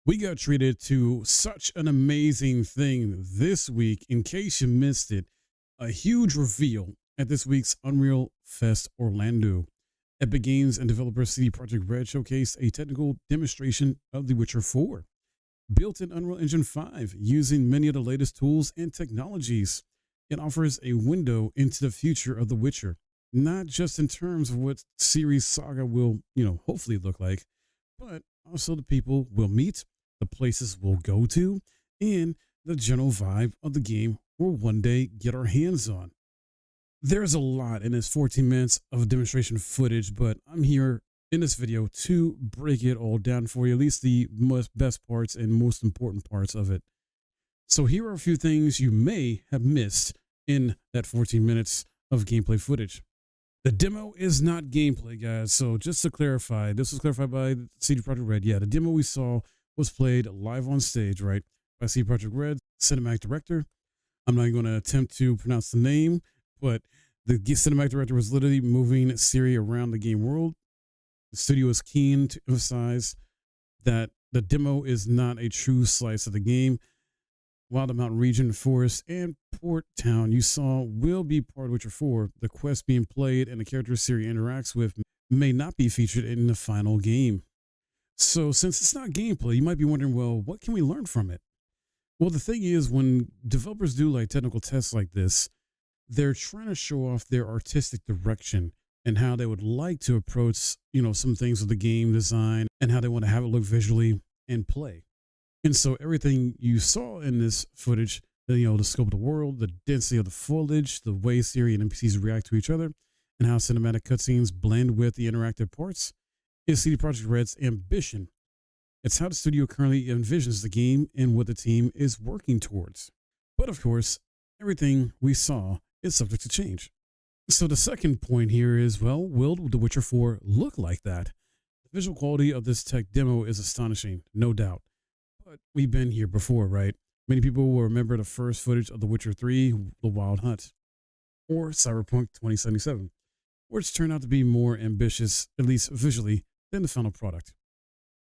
We got treated to such an amazing thing this week. In case you missed it, a huge reveal at this week's Unreal Fest Orlando. Epic Games and developer CD Projekt Red showcased a technical demonstration of The Witcher 4, built in Unreal Engine 5 using many of the latest tools and technologies. It offers a window into the future of The Witcher, not just in terms of what Ciri's saga will, hopefully look like, but also the people we'll meet, the places we'll go to, and the general vibe of the game we'll one day get our hands on. There's a lot in this 14 minutes of demonstration footage, but I'm here in this video to break it all down for you, at least the best parts and most important parts of it. So here are a few things you may have missed in that 14 minutes of gameplay footage. The demo is not gameplay, guys. So just to clarify, this was clarified by CD Projekt Red. Yeah, the demo we saw was played live on stage, right, by CD Projekt Red, cinematic director. I'm not going to attempt to pronounce the name, but the cinematic director was literally moving Ciri around the game world. The studio is keen to emphasize that the demo is not a true slice of the game. While the mountain region, forest, and port town you saw will be part of Witcher 4, the quest being played and the characters Ciri interacts with may not be featured in the final game. So since it's not gameplay, you might be wondering, well, what can we learn from it? Well, the thing is, when developers do like technical tests like this, they're trying to show off their artistic direction and how they would like to approach, some things with the game design and how they want to have it look visually and play. And so everything you saw in this footage, the scope of the world, the density of the foliage, the way Ciri and NPCs react to each other, and how cinematic cutscenes blend with the interactive parts, is CD Projekt Red's ambition. It's how the studio currently envisions the game and what the team is working towards. But of course, everything we saw is subject to change. So the second point here is, well, will The Witcher 4 look like that? The visual quality of this tech demo is astonishing, no doubt. But we've been here before, right? Many people will remember the first footage of The Witcher 3, The Wild Hunt, or Cyberpunk 2077, which turned out to be more ambitious, at least visually, than the final product.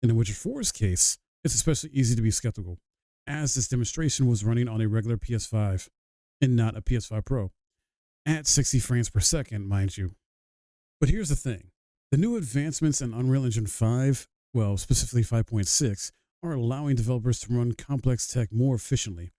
In The Witcher 4's case, it's especially easy to be skeptical, as this demonstration was running on a regular PS5 and not a PS5 Pro, at 60 frames per second, mind you. But here's the thing. The new advancements in Unreal Engine 5, well, specifically 5.6, are allowing developers to run complex tech more efficiently.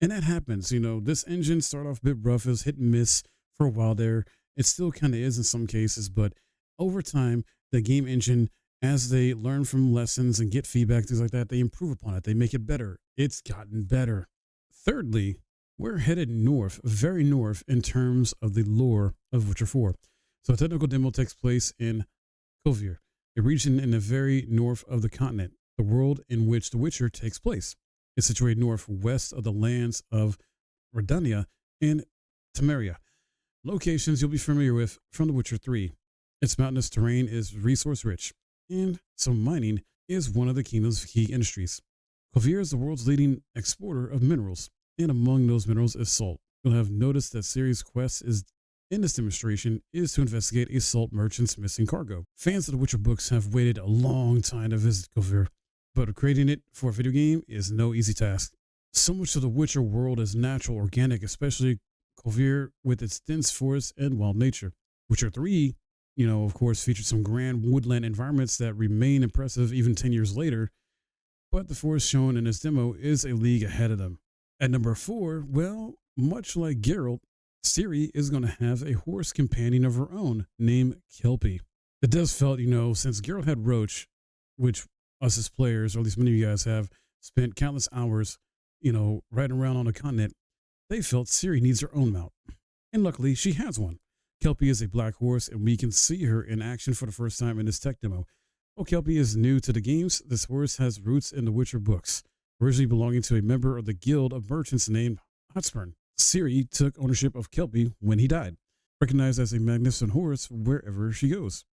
And that happens, this engine started off a bit rough, it was hit and miss for a while there. It still kind of is in some cases, but over time, the game engine, as they learn from lessons and get feedback, things like that, they improve upon it. They make it better. It's gotten better. Thirdly, we're headed north, very north in terms of the lore of Witcher 4. So a technical demo takes place in Kovir, a region in the very north of the continent, the world in which The Witcher takes place. It's situated northwest of the lands of Redania and Temeria, locations you'll be familiar with from The Witcher 3. Its mountainous terrain is resource rich, and so mining is one of the kingdom's key industries. Kovir is the world's leading exporter of minerals, and among those minerals is salt. You'll have noticed that Ciri's quest in this demonstration is to investigate a salt merchant's missing cargo. Fans of the Witcher books have waited a long time to visit Kovir, but creating it for a video game is no easy task. So much of the Witcher world is natural, organic, especially Kovir with its dense forests and wild nature. Witcher 3, of course, featured some grand woodland environments that remain impressive even 10 years later, but the forest shown in this demo is a league ahead of them. At number 4, well, much like Geralt, Ciri is going to have a horse companion of her own named Kelpie. It does felt, since Geralt had Roach, which us as players, or at least many of you guys have spent countless hours, riding around on the continent, they felt Ciri needs her own mount. And luckily, she has one. Kelpie is a black horse, and we can see her in action for the first time in this tech demo. While Kelpie is new to the games, this horse has roots in the Witcher books, originally belonging to a member of the Guild of Merchants named Hotspur. Ciri took ownership of Kelpie when he died, recognized as a magnificent horse wherever she goes.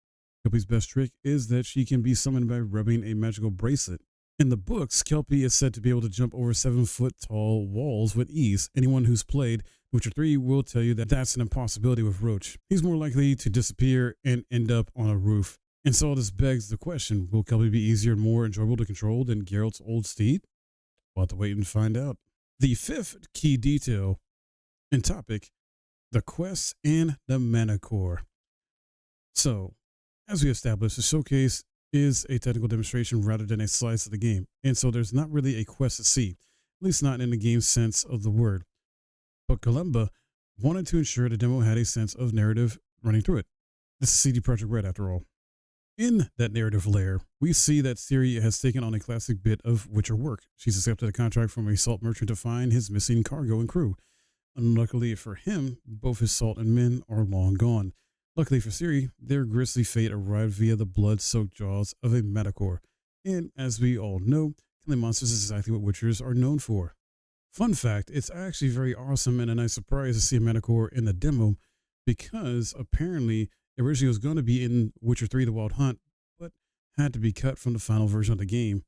Kelpie's best trick is that she can be summoned by rubbing a magical bracelet. In the books, Kelpie is said to be able to jump over 7-foot tall walls with ease. Anyone who's played Witcher 3 will tell you that that's an impossibility with Roach. He's more likely to disappear and end up on a roof And so this begs the question, will Kelby be easier and more enjoyable to control than Geralt's old steed? We'll have to wait and find out. The fifth key detail and topic, the quests and the mana core. So, as we established, the showcase is a technical demonstration rather than a slice of the game, and so there's not really a quest to see, at least not in the game sense of the word. But Kalemba wanted to ensure the demo had a sense of narrative running through it. This is CD Projekt Red, after all. In that narrative layer, we see that Ciri has taken on a classic bit of Witcher work. She's accepted a contract from a salt merchant to find his missing cargo and crew. Unluckily for him, both his salt and men are long gone. Luckily for Ciri, their grisly fate arrived via the blood-soaked jaws of a metacore. And as we all know, killing monsters is exactly what Witchers are known for. Fun fact, it's actually very awesome and a nice surprise to see a metacore in the demo, because apparently originally was going to be in Witcher 3 The Wild Hunt, but had to be cut from the final version of the game.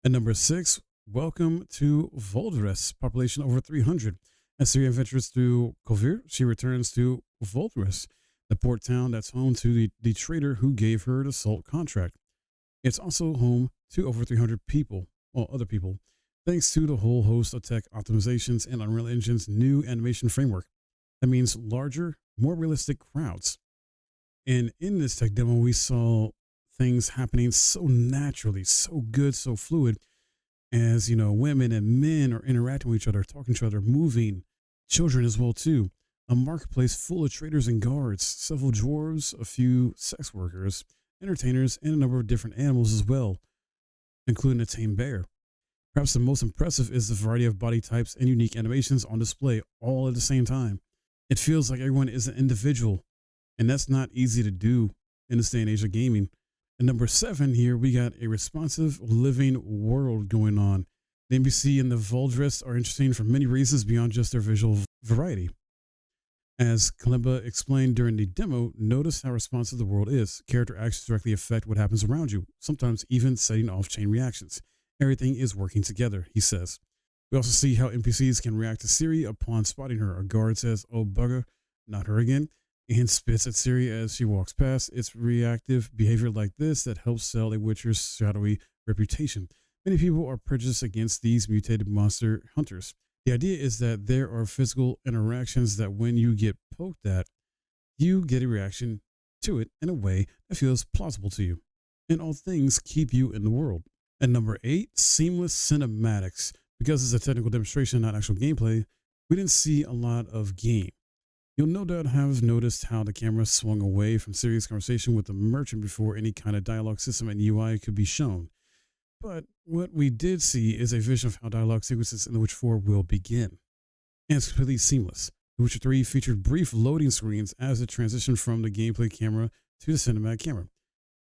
At number 6, welcome to Voldres, population over 300. As Ciri adventures through Kovir, she returns to Voldres, the port town that's home to the trader who gave her the salt contract. It's also home to over 300 people, well, other people, thanks to the whole host of tech optimizations and Unreal Engine's new animation framework. That means larger, more realistic crowds. And in this tech demo, we saw things happening so naturally, so good, so fluid, as, you know, women and men are interacting with each other, talking to each other, moving, children as well, too. A marketplace full of traders and guards, several dwarves, a few sex workers, entertainers, and a number of different animals as well, including a tame bear. Perhaps the most impressive is the variety of body types and unique animations on display all at the same time. It feels like everyone is an individual, and that's not easy to do in this day and age of gaming. At number 7 here, we got a responsive living world going on. The NPC and the Voldres are interesting for many reasons beyond just their visual variety. As Kalemba explained during the demo, notice how responsive the world is. Character actions directly affect what happens around you, sometimes even setting off chain reactions. Everything is working together, he says. We also see how NPCs can react to Ciri upon spotting her. A guard says, "Oh bugger, not her again," and spits at Ciri as she walks past. It's reactive behavior like this that helps sell a Witcher's shadowy reputation. Many people are prejudiced against these mutated monster hunters. The idea is that there are physical interactions that when you get poked at, you get a reaction to it in a way that feels plausible to you. And all things keep you in the world. At number 8, seamless cinematics. Because it's a technical demonstration, not actual gameplay, we didn't see a lot of game. You'll no doubt have noticed how the camera swung away from serious conversation with the merchant before any kind of dialogue system and UI could be shown. But what we did see is a vision of how dialogue sequences in The Witcher 4 will begin. And it's completely seamless. The Witcher 3 featured brief loading screens as it transitioned from the gameplay camera to the cinematic camera.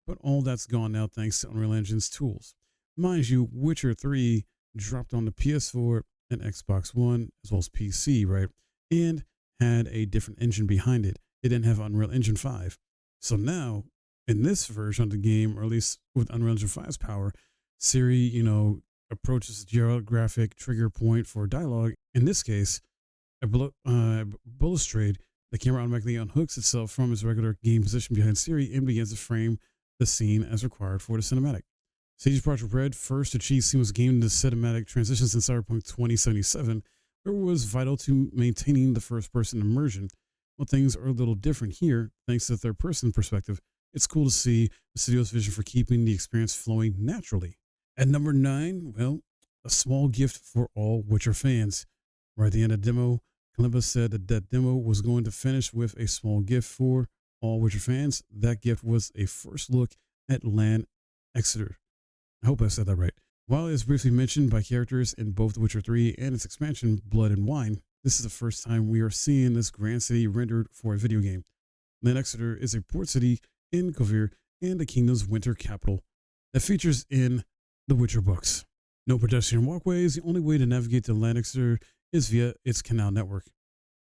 But all that's gone now thanks to Unreal Engine's tools. Mind you, Witcher 3 dropped on the PS4 and Xbox One, as well as PC, right? And had a different engine behind it. It didn't have Unreal Engine 5. So now, in this version of the game, or at least with Unreal Engine 5's power, Ciri, approaches the geographic trigger point for dialogue. In this case, a balustrade, the camera automatically unhooks itself from its regular game position behind Ciri and begins to frame the scene as required for the cinematic. CD Projekt Red first achieved seamless game to cinematic transitions in Cyberpunk 2077, where it was vital to maintaining the first-person immersion. Well, things are a little different here, thanks to the third-person perspective. It's cool to see the studio's vision for keeping the experience flowing naturally. At number 9, well, a small gift for all Witcher fans. Right at the end of the demo, Kalemba said that demo was going to finish with a small gift for all Witcher fans. That gift was a first look at Land Exeter. I hope I said that right. While it is briefly mentioned by characters in both The Witcher 3 and its expansion, Blood and Wine, this is the first time we are seeing this grand city rendered for a video game. Land Exeter is a port city in Kovir and the kingdom's winter capital that features in the Witcher books. No pedestrian walkways. The only way to navigate to Land Exeter is via its canal network.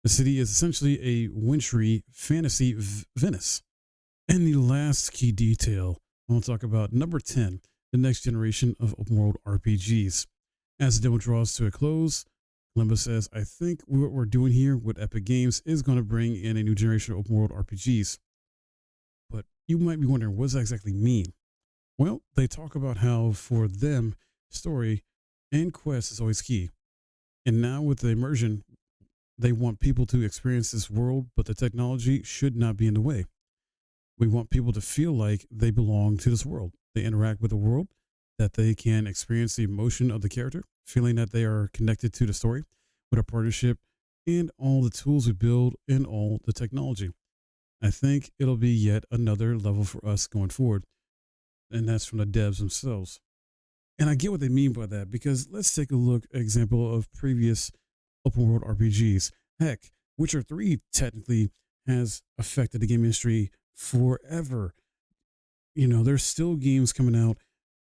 The city is essentially a wintry fantasy Venice. And the last key detail, I want to talk about number 10, the next generation of open world RPGs. As the demo draws to a close, Kalemba says, "I think what we're doing here with Epic Games is going to bring in a new generation of open world RPGs." But You might be wondering, what does that exactly mean? Well, they talk about how for them, story and quest is always key. And now with the immersion, they want people to experience this world, but the technology should not be in the way. We want people to feel like they belong to this world. They interact with the world, that they can experience the emotion of the character, feeling that they are connected to the story with a partnership and all the tools we build and all the technology. I think it'll be yet another level for us going forward, and that's from the devs themselves. And I get what they mean by that because let's take a look example of previous open world RPGs. Heck, Witcher 3 technically has affected the game industry forever. There's still games coming out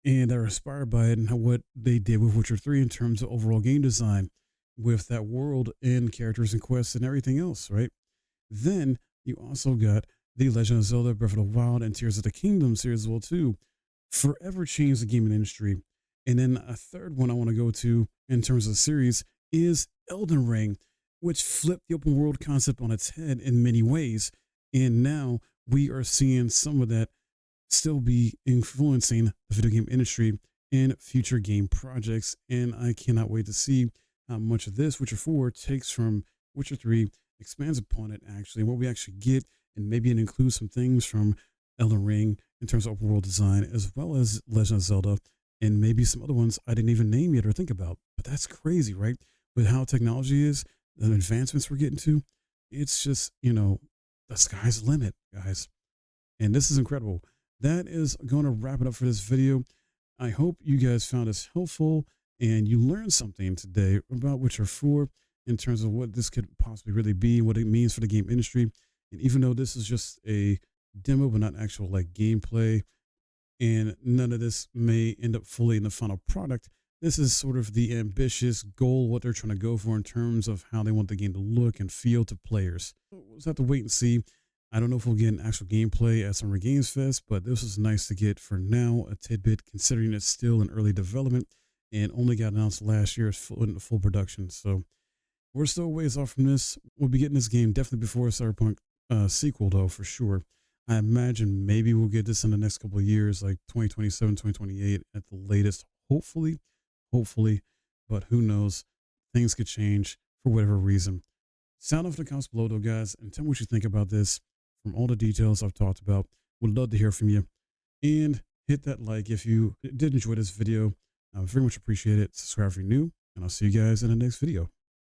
and are inspired by it and what they did with Witcher 3 in terms of overall game design with that world and characters and quests and everything else, right? Then you also got the Legend of Zelda Breath of the Wild and Tears of the Kingdom series as well too. Forever changed the gaming industry. And then a third one I want to go to in terms of the series is Elden Ring, which flipped the open world concept on its head in many ways. And now we are seeing some of that still be influencing the video game industry in future game projects. And I cannot wait to see how much of this Witcher 4 takes from Witcher 3, expands upon it actually, and what we actually get, and maybe it includes some things from Elden Ring in terms of open world design, as well as Legend of Zelda, and maybe some other ones I didn't even name yet or think about. But that's crazy, right? With how technology is, the advancements we're getting to, it's just, the sky's the limit, guys. And this is incredible. That is going to wrap it up for this video. I hope you guys found this helpful and you learned something today about Witcher 4 in terms of what this could possibly really be, what it means for the game industry. And even though this is just a demo, but not actual like gameplay, and none of this may end up fully in the final product, this is sort of the ambitious goal, what they're trying to go for in terms of how they want the game to look and feel to players. We'll just have to wait and see. I don't know if we'll get an actual gameplay at Summer Games Fest, but this is nice to get for now, a tidbit, considering it's still in early development and only got announced last year as full production. So we're still a ways off from this. We'll be getting this game definitely before a Cyberpunk sequel, though, for sure. I imagine maybe we'll get this in the next couple of years, like 2027, 2028 at the latest, hopefully, but who knows? Things could change for whatever reason. Sound off in the comments below, though, guys, and tell me what you think about this from all the details I've talked about. Would love to hear from you. And hit that like if you did enjoy this video. I very much appreciate it. Subscribe if you're new, and I'll see you guys in the next video.